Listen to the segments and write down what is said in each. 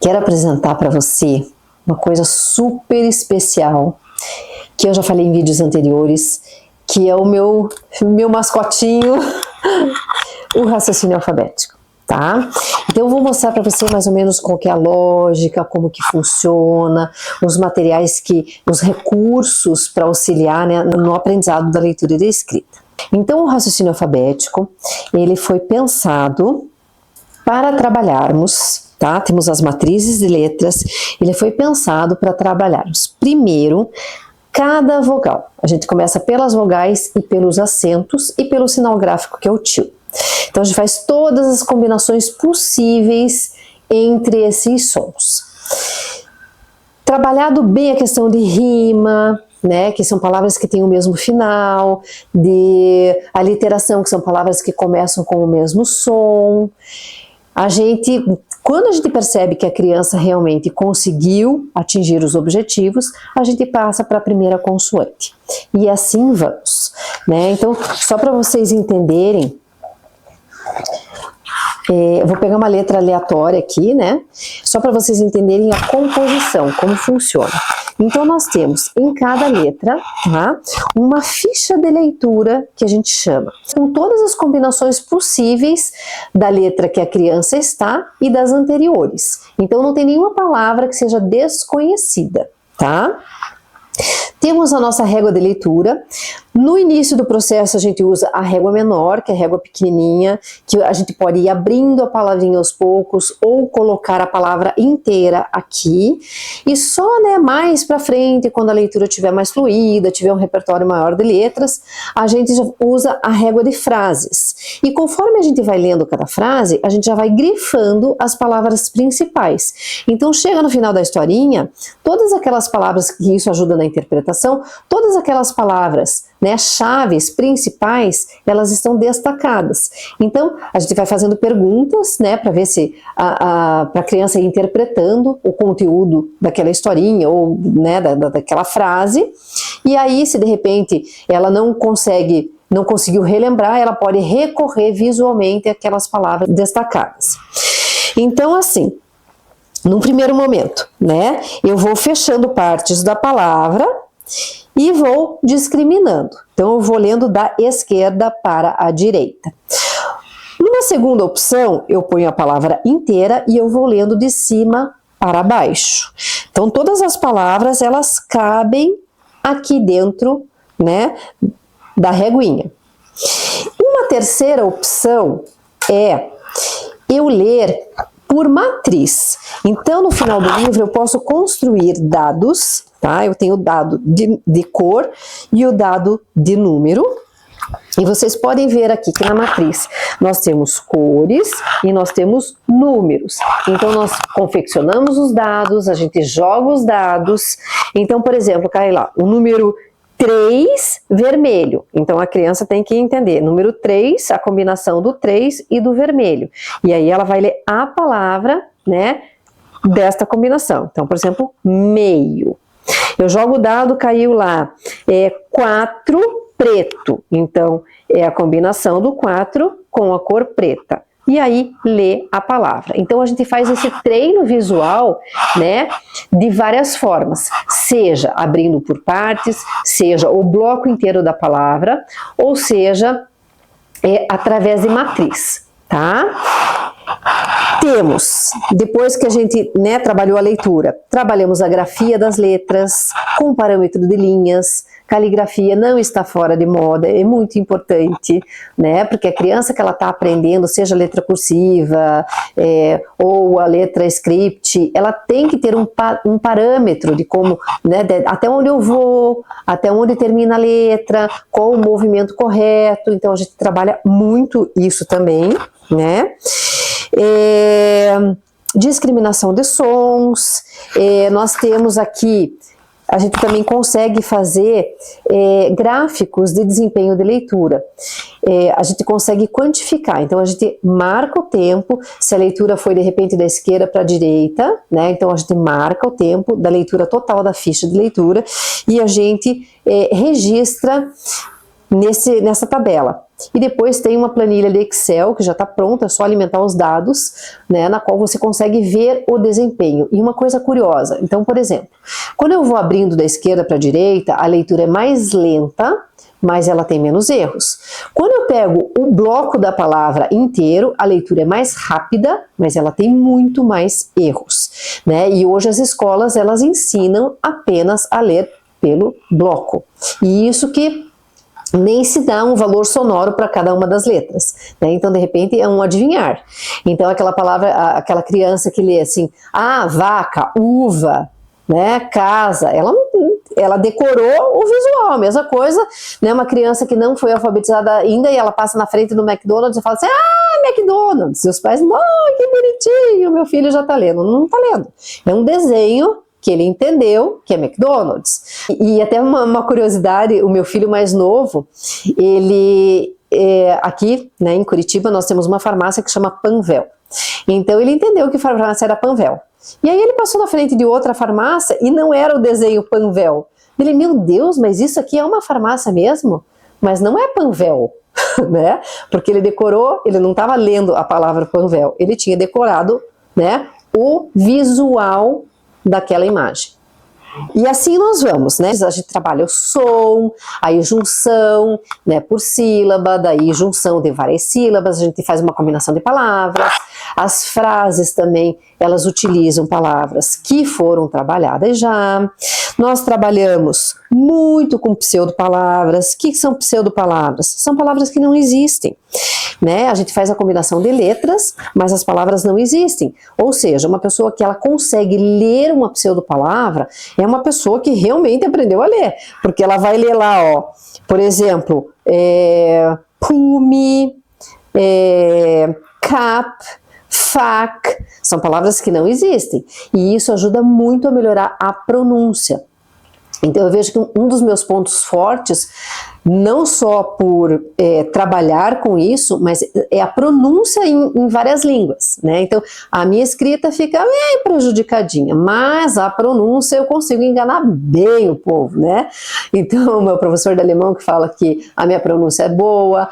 Quero apresentar para você uma coisa super especial, que eu já falei em vídeos anteriores, que é o meu mascotinho, o raciocínio alfabético, tá? Então eu vou mostrar para você mais ou menos qual que é a lógica, como que funciona, os materiais, os recursos para auxiliar, né, no aprendizado da leitura e da escrita. Então o raciocínio alfabético, ele foi pensado para trabalharmos, tá? Temos as matrizes de letras, ele foi pensado para trabalharmos primeiro cada vogal. A gente começa pelas vogais e pelos acentos e pelo sinal gráfico, que é o tio. Então a gente faz todas as combinações possíveis entre esses sons. Trabalhado bem a questão de rima, né, que são palavras que têm o mesmo final, de aliteração, que são palavras que começam com o mesmo som. Quando a gente percebe que a criança realmente conseguiu atingir os objetivos, a gente passa para a primeira consoante. E assim vamos, né? Então, só para vocês entenderem, eu vou pegar uma letra aleatória aqui, né? Só para vocês entenderem a composição, como funciona. Então, nós temos em cada letra, tá, uma ficha de leitura que a gente chama, com todas as combinações possíveis da letra que a criança está e das anteriores. Então, não tem nenhuma palavra que seja desconhecida, tá? Temos a nossa régua de leitura. No início do processo a gente usa a régua menor, que é a régua pequenininha, que a gente pode ir abrindo a palavrinha aos poucos ou colocar a palavra inteira aqui. E só, né, mais pra frente, quando a leitura estiver mais fluida, tiver um repertório maior de letras, a gente já usa a régua de frases. E conforme a gente vai lendo cada frase, a gente já vai grifando as palavras principais. Então chega no final da historinha, todas aquelas palavras que isso ajuda na interpretação, todas aquelas palavras, né, chaves principais, elas estão destacadas. Então, a gente vai fazendo perguntas, né, para ver se para a criança ir interpretando o conteúdo daquela historinha ou, né, daquela frase. E aí, se de repente ela não conseguiu relembrar, ela pode recorrer visualmente àquelas palavras destacadas. Então, assim, num primeiro momento, né, eu vou fechando partes da palavra e vou discriminando. Então eu vou lendo da esquerda para a direita. Numa segunda opção, eu ponho a palavra inteira e eu vou lendo de cima para baixo. Então todas as palavras, elas cabem aqui dentro, né, da reguinha. Uma terceira opção é eu ler por matriz. Então, no final do livro, eu posso construir dados, tá? Eu tenho o dado de cor e o dado de número. E vocês podem ver aqui que na matriz nós temos cores e nós temos números. Então, nós confeccionamos os dados, a gente joga os dados. Então, por exemplo, cai lá, o número 3, vermelho. Então a criança tem que entender, número 3, a combinação do 3 e do vermelho. E aí ela vai ler a palavra, né, desta combinação. Então, por exemplo, meio. Eu jogo o dado, caiu lá, 4, preto. Então, é a combinação do 4 com a cor preta. E aí, lê a palavra. Então, a gente faz esse treino visual, né, de várias formas. Seja abrindo por partes, seja o bloco inteiro da palavra, ou seja, através de matriz, tá? Temos, depois que a gente, né, trabalhou a leitura, trabalhamos a grafia das letras, com parâmetro de linhas. Caligrafia não está fora de moda, é muito importante, né? Porque a criança que ela está aprendendo, seja a letra cursiva ou a letra script, ela tem que ter um parâmetro de como, né, até onde eu vou, até onde termina a letra, qual o movimento correto. Então a gente trabalha muito isso também, né? Discriminação de sons, nós temos aqui, a gente também consegue fazer gráficos de desempenho de leitura. A gente consegue quantificar, então a gente marca o tempo, se a leitura foi de repente da esquerda para a direita, né? Então a gente marca o tempo da leitura total da ficha de leitura e a gente registra nessa tabela. E depois tem uma planilha de Excel que já está pronta, é só alimentar os dados, né, na qual você consegue ver o desempenho. E uma coisa curiosa, então, por exemplo, quando eu vou abrindo da esquerda para a direita, a leitura é mais lenta, mas ela tem menos erros. Quando eu pego o bloco da palavra inteiro, a leitura é mais rápida, mas ela tem muito mais erros, né? E hoje as escolas, elas ensinam apenas a ler pelo bloco. E isso que nem se dá um valor sonoro para cada uma das letras, né? Então, de repente, é um adivinhar. Então, aquela palavra, aquela criança que lê assim, vaca, uva, né, casa, ela decorou o visual, a mesma coisa, né, uma criança que não foi alfabetizada ainda e ela passa na frente do McDonald's e fala assim, McDonald's, e os pais, que bonitinho, meu filho já tá lendo. Não tá lendo, é um desenho que ele entendeu que é McDonald's. E até uma curiosidade, o meu filho mais novo, ele, aqui, né, em Curitiba, nós temos uma farmácia que chama Panvel. Então ele entendeu que farmácia era Panvel. E aí ele passou na frente de outra farmácia e não era o desenho Panvel. Ele, meu Deus, mas isso aqui é uma farmácia mesmo? Mas não é Panvel, né? Porque ele decorou, ele não estava lendo a palavra Panvel, ele tinha decorado, né, o visual daquela imagem. E assim nós vamos, né? A gente trabalha o som, aí junção, né, por sílaba, daí junção de várias sílabas, a gente faz uma combinação de palavras. As frases também, elas utilizam palavras que foram trabalhadas já. Nós trabalhamos muito com pseudopalavras. O que são pseudopalavras? São palavras que não existem, né? A gente faz a combinação de letras, mas as palavras não existem. Ou seja, uma pessoa que ela consegue ler uma pseudopalavra é uma pessoa que realmente aprendeu a ler, porque ela vai ler lá, ó, por exemplo, pume, cap, fac, são palavras que não existem, e isso ajuda muito a melhorar a pronúncia. Então eu vejo que um dos meus pontos fortes, não só por trabalhar com isso, mas é a pronúncia em várias línguas, né? Então a minha escrita fica meio prejudicadinha, mas a pronúncia eu consigo enganar bem o povo, né? Então o meu professor de alemão que fala que a minha pronúncia é boa,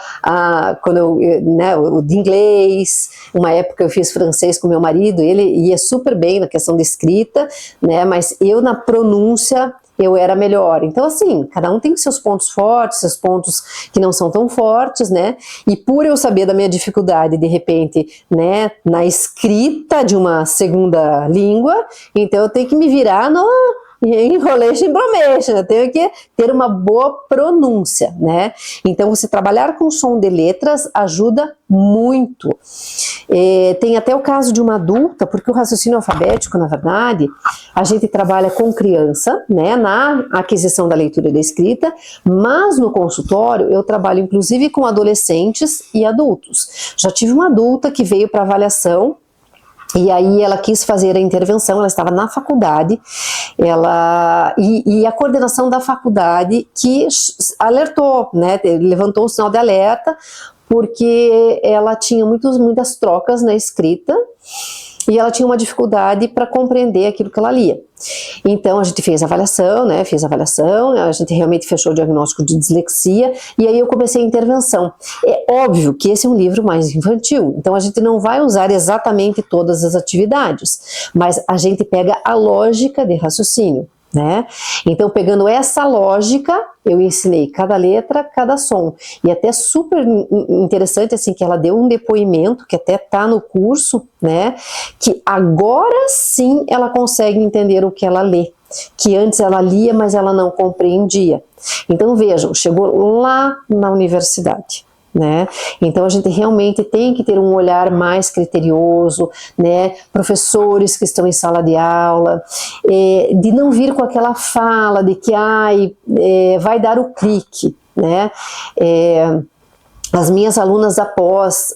quando o de inglês, uma época eu fiz francês com meu marido, ele ia super bem na questão de escrita, né? Mas eu na pronúncia eu era melhor. Então, assim, cada um tem seus pontos fortes, seus pontos que não são tão fortes, né? E por eu saber da minha dificuldade, de repente, né, na escrita de uma segunda língua, então eu tenho que me virar no enrolation and bromation, eu tenho que ter uma boa pronúncia, né? Então, você trabalhar com som de letras ajuda muito. Tem até o caso de uma adulta, porque o raciocínio alfabético, na verdade, a gente trabalha com criança, né, na aquisição da leitura e da escrita, mas no consultório eu trabalho inclusive com adolescentes e adultos. Já tive uma adulta que veio para avaliação, e aí ela quis fazer a intervenção, ela estava na faculdade, e a coordenação da faculdade que alertou, né, levantou o sinal de alerta, porque ela tinha muitas trocas na escrita, e ela tinha uma dificuldade para compreender aquilo que ela lia. Então a gente fez a avaliação, né, a gente realmente fechou o diagnóstico de dislexia, e aí eu comecei a intervenção. É óbvio que esse é um livro mais infantil, então a gente não vai usar exatamente todas as atividades, mas a gente pega a lógica de raciocínio, né? Então, pegando essa lógica, eu ensinei cada letra, cada som, e até super interessante, assim, que ela deu um depoimento, que até tá no curso, né, que agora sim ela consegue entender o que ela lê, que antes ela lia, mas ela não compreendia. Então, vejam, chegou lá na universidade, né? Então a gente realmente tem que ter um olhar mais criterioso, né? Professores que estão em sala de aula, de não vir com aquela fala de que vai dar o clique, né? As minhas alunas da pós,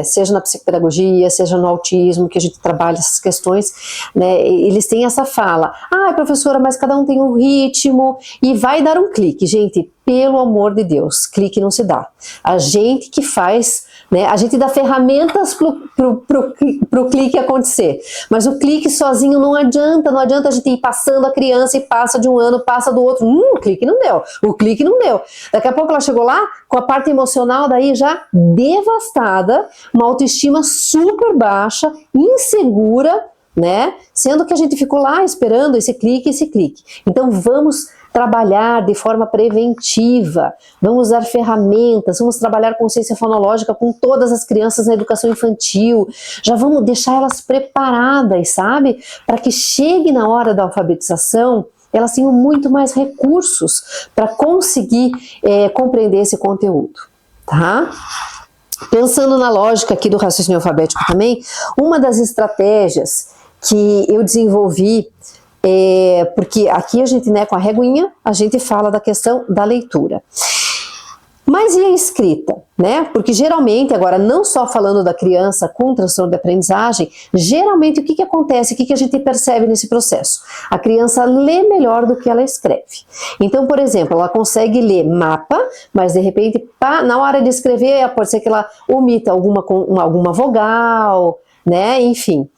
seja na psicopedagogia, seja no autismo, que a gente trabalha essas questões, né, eles têm essa fala, professora, mas cada um tem um ritmo e vai dar um clique. Gente, pelo amor de Deus, clique não se dá. A gente que faz né? A gente dá ferramentas pro clique acontecer, mas o clique sozinho não adianta a gente ir passando a criança e passa de um ano, passa do outro, o clique não deu, daqui a pouco ela chegou lá com a parte emocional daí já devastada, uma autoestima super baixa, insegura, né? Sendo que a gente ficou lá esperando esse clique. Então vamos trabalhar de forma preventiva, vamos usar ferramentas, vamos trabalhar consciência fonológica com todas as crianças na educação infantil, já vamos deixar elas preparadas, sabe? Para que chegue na hora da alfabetização, elas tenham muito mais recursos para conseguir compreender esse conteúdo, tá? Pensando na lógica aqui do raciocínio alfabético também, uma das estratégias que eu desenvolvi, porque aqui a gente, né, com a reguinha, a gente fala da questão da leitura. Mas e a escrita, né? Porque geralmente, agora não só falando da criança com transtorno de aprendizagem, geralmente o que acontece, o que a gente percebe nesse processo? A criança lê melhor do que ela escreve. Então, por exemplo, ela consegue ler mapa, mas de repente, na hora de escrever, pode ser que ela omita alguma vogal, né? Enfim.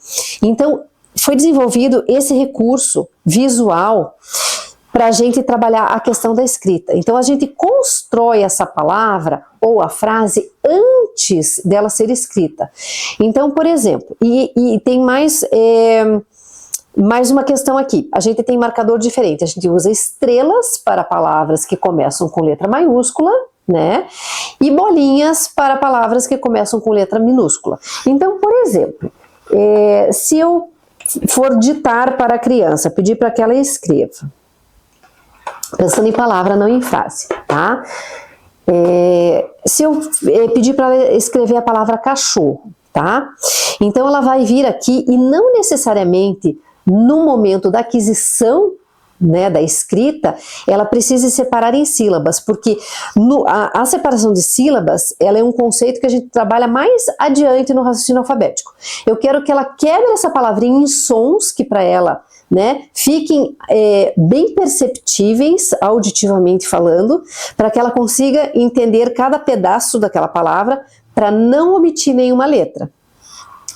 Então, foi desenvolvido esse recurso visual para a gente trabalhar a questão da escrita. Então a gente constrói essa palavra ou a frase antes dela ser escrita. Então, por exemplo, e tem mais uma questão aqui, a gente tem marcador diferente, a gente usa estrelas para palavras que começam com letra maiúscula, né? E bolinhas para palavras que começam com letra minúscula. Então, por exemplo, se eu for ditar para a criança, pedir para que ela escreva, pensando em palavra, não em frase, tá? Se eu pedir para ela escrever a palavra cachorro, tá? Então ela vai vir aqui e não necessariamente no momento da aquisição, né, da escrita, ela precisa separar em sílabas, porque a separação de sílabas, ela é um conceito que a gente trabalha mais adiante no raciocínio alfabético. Eu quero que ela quebre essa palavrinha em sons que para ela, né, fiquem bem perceptíveis auditivamente falando, para que ela consiga entender cada pedaço daquela palavra, para não omitir nenhuma letra.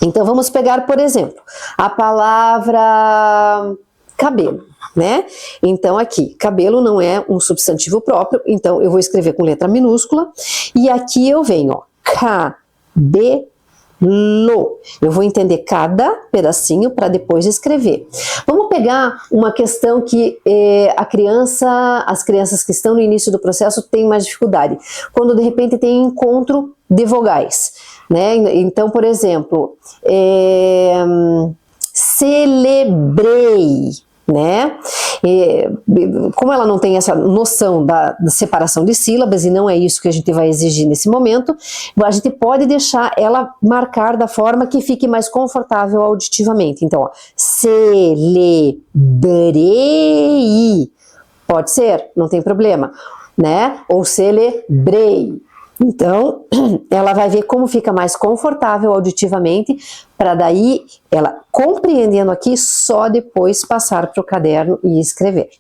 Então vamos pegar, por exemplo, a palavra cabelo, né? Então aqui, cabelo não é um substantivo próprio, então eu vou escrever com letra minúscula, e aqui eu venho, ó, cabelo. Eu vou entender cada pedacinho para depois escrever. Vamos pegar uma questão que as crianças que estão no início do processo têm mais dificuldade, quando de repente tem encontro de vogais, né? Então, por exemplo, celebrei, né? Como ela não tem essa noção da separação de sílabas, e não é isso que a gente vai exigir nesse momento, a gente pode deixar ela marcar da forma que fique mais confortável auditivamente. Então, ó, celebrei, pode ser, não tem problema, né? Ou celebrei. Então, ela vai ver como fica mais confortável auditivamente, para daí ela, compreendendo aqui, só depois passar para o caderno e escrever.